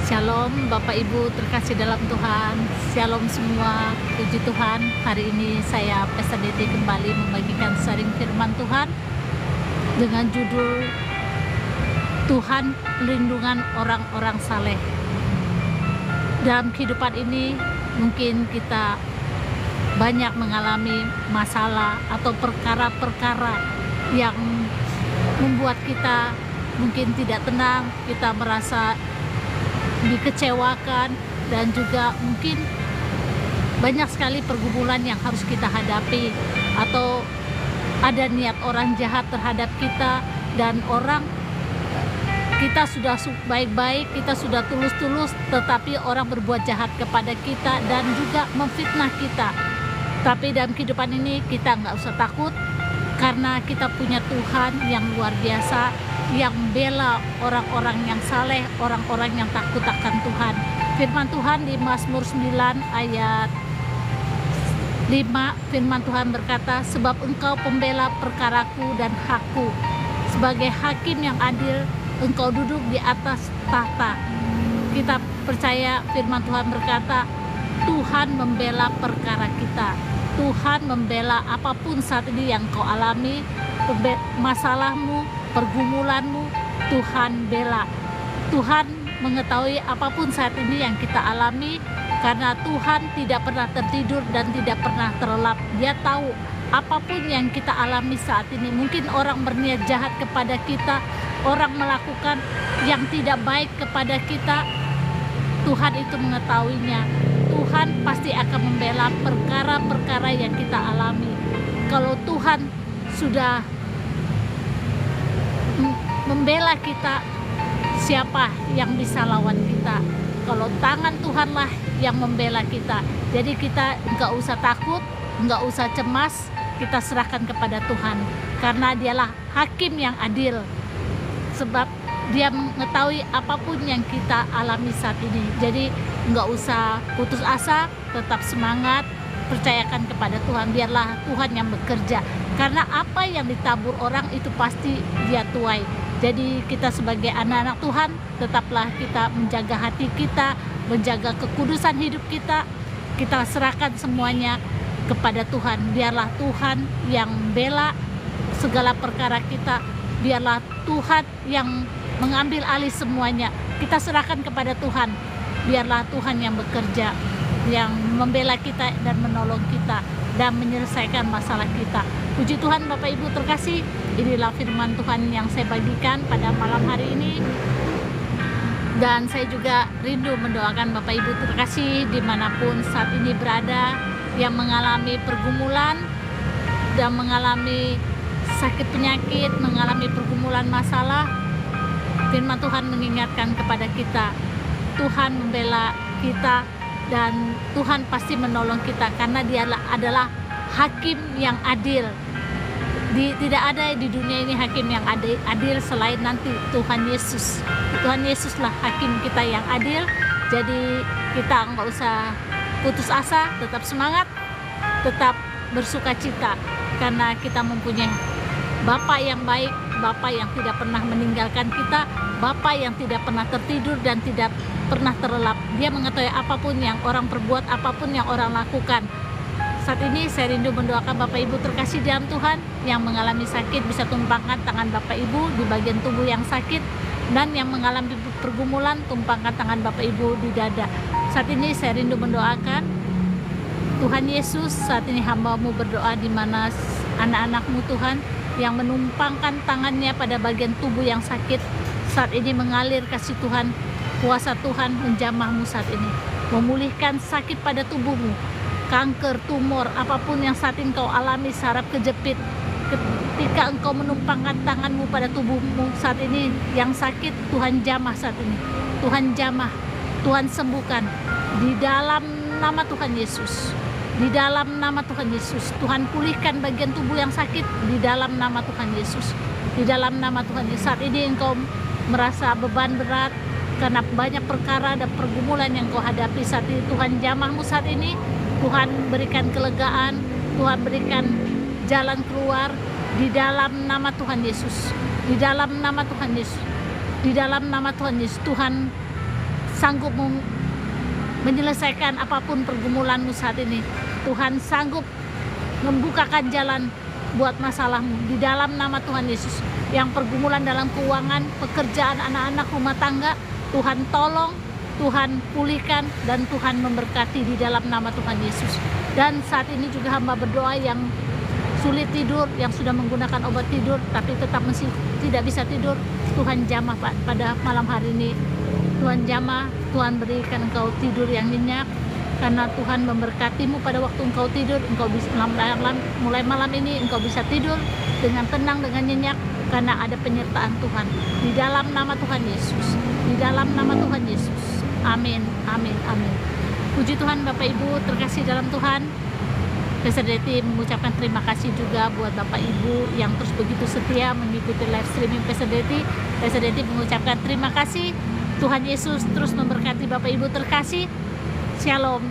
Shalom Bapak Ibu terkasih dalam Tuhan. Shalom semua, puji Tuhan. Hari ini saya Pastor Dede kembali membagikan sharing firman Tuhan dengan judul Tuhan Perlindungan Orang-orang Saleh. Dalam kehidupan ini mungkin kita banyak mengalami masalah atau perkara-perkara yang membuat kita mungkin tidak tenang, kita merasa dikecewakan, dan juga mungkin banyak sekali pergumulan yang harus kita hadapi, atau ada niat orang jahat terhadap kita, dan orang kita sudah baik-baik, kita sudah tulus-tulus, tetapi orang berbuat jahat kepada kita dan juga memfitnah kita. Tapi dalam kehidupan ini kita nggak usah takut, karena kita punya Tuhan yang luar biasa, yang bela orang-orang yang saleh, orang-orang yang takut akan Tuhan. Firman Tuhan di Mazmur 9 ayat 5, firman Tuhan berkata, sebab Engkau pembela perkaraku dan hakku, sebagai hakim yang adil Engkau duduk di atas tahta. Kita percaya firman Tuhan berkata, Tuhan membela perkara kita. Tuhan membela apapun saat ini yang kau alami, masalahmu, pergumulanmu, Tuhan bela. Tuhan mengetahui apapun saat ini yang kita alami, karena Tuhan tidak pernah tertidur dan tidak pernah terlelap. Dia tahu apapun yang kita alami saat ini. Mungkin orang berniat jahat kepada kita, orang melakukan yang tidak baik kepada kita, Tuhan itu mengetahuinya. Tuhan pasti akan membela perkara-perkara yang kita alami. Kalau Tuhan sudah membela kita, siapa yang bisa lawan kita? Kalau tangan Tuhanlah yang membela kita. Jadi kita nggak usah takut, nggak usah cemas, kita serahkan kepada Tuhan, karena Dialah hakim yang adil. Sebab Dia mengetahui apapun yang kita alami saat ini. Jadi nggak usah putus asa, tetap semangat, percayakan kepada Tuhan. Biarlah Tuhan yang bekerja, karena apa yang ditabur orang itu pasti Dia tuai. Jadi kita sebagai anak-anak Tuhan, tetaplah kita menjaga hati kita, menjaga kekudusan hidup kita. Kita serahkan semuanya kepada Tuhan. Biarlah Tuhan yang bela segala perkara kita. Biarlah Tuhan yang mengambil alih semuanya. Kita serahkan kepada Tuhan. Biarlah Tuhan yang bekerja, yang membela kita dan menolong kita dan menyelesaikan masalah kita. Puji Tuhan Bapak Ibu terkasih, inilah firman Tuhan yang saya bagikan pada malam hari ini. Dan saya juga rindu mendoakan Bapak Ibu terkasih dimanapun saat ini berada, yang mengalami pergumulan dan mengalami sakit penyakit, mengalami pergumulan masalah. Firman Tuhan mengingatkan kepada kita, Tuhan membela kita dan Tuhan pasti menolong kita, karena Dia adalah hakim yang adil. Tidak ada di dunia ini hakim yang adil selain nanti Tuhan Yesus. Tuhan Yesuslah hakim kita yang adil. Jadi kita nggak usah putus asa, tetap semangat, tetap bersuka cita, karena kita mempunyai Bapa yang baik, Bapa yang tidak pernah meninggalkan kita, Bapa yang tidak pernah tertidur dan tidak pernah terlelap. Dia mengetahui apapun yang orang perbuat, apapun yang orang lakukan. Saat ini saya rindu mendoakan Bapak Ibu terkasih dalam Tuhan yang mengalami sakit, bisa tumpangkan tangan Bapak Ibu di bagian tubuh yang sakit, dan yang mengalami pergumulan, tumpangkan tangan Bapak Ibu di dada. Saat ini saya rindu mendoakan Tuhan Yesus. Saat ini hamba-Mu berdoa di mana anak-anak-Mu Tuhan yang menumpangkan tangannya pada bagian tubuh yang sakit. Saat ini mengalir kasih Tuhan, kuasa Tuhan menjamah-Mu saat ini, memulihkan sakit pada tubuhmu, kanker, tumor, apapun yang saat ini kau alami, saraf kejepit. Ketika engkau menumpangkan tanganmu pada tubuhmu saat ini yang sakit, Tuhan jamah saat ini. Tuhan jamah, Tuhan sembuhkan di dalam nama Tuhan Yesus. Di dalam nama Tuhan Yesus, Tuhan pulihkan bagian tubuh yang sakit di dalam nama Tuhan Yesus. Di dalam nama Tuhan Yesus. Saat ini engkau merasa beban berat karena banyak perkara dan pergumulan yang kau hadapi saat ini, Tuhan jamahmu saat ini. Tuhan berikan kelegaan, Tuhan berikan jalan keluar di dalam nama Tuhan Yesus. Di dalam nama Tuhan Yesus. Di dalam nama Tuhan Yesus, Tuhan sanggup menyelesaikan apapun pergumulanmu saat ini. Tuhan sanggup membukakan jalan buat masalahmu di dalam nama Tuhan Yesus. Yang pergumulan dalam keuangan, pekerjaan, anak-anak, rumah tangga, Tuhan tolong, Tuhan pulihkan, dan Tuhan memberkati di dalam nama Tuhan Yesus. Dan saat ini juga hamba berdoa yang sulit tidur, yang sudah menggunakan obat tidur tapi tetap masih tidak bisa tidur, Tuhan jamah pada malam hari ini. Tuhan jamah, Tuhan berikan engkau tidur yang nyenyak, karena Tuhan memberkatimu pada waktu engkau tidur. Engkau bisa mulai malam ini engkau bisa tidur dengan tenang, dengan nyenyak, karena ada penyertaan Tuhan di dalam nama Tuhan Yesus, di dalam nama Tuhan Yesus. Amin, amin, amin. Puji Tuhan Bapak Ibu terkasih dalam Tuhan. Pastor Deti mengucapkan terima kasih juga buat Bapak Ibu yang terus begitu setia mengikuti live streaming Pastor Deti. Pastor Deti mengucapkan terima kasih. Tuhan Yesus terus memberkati Bapak Ibu terkasih. Shalom.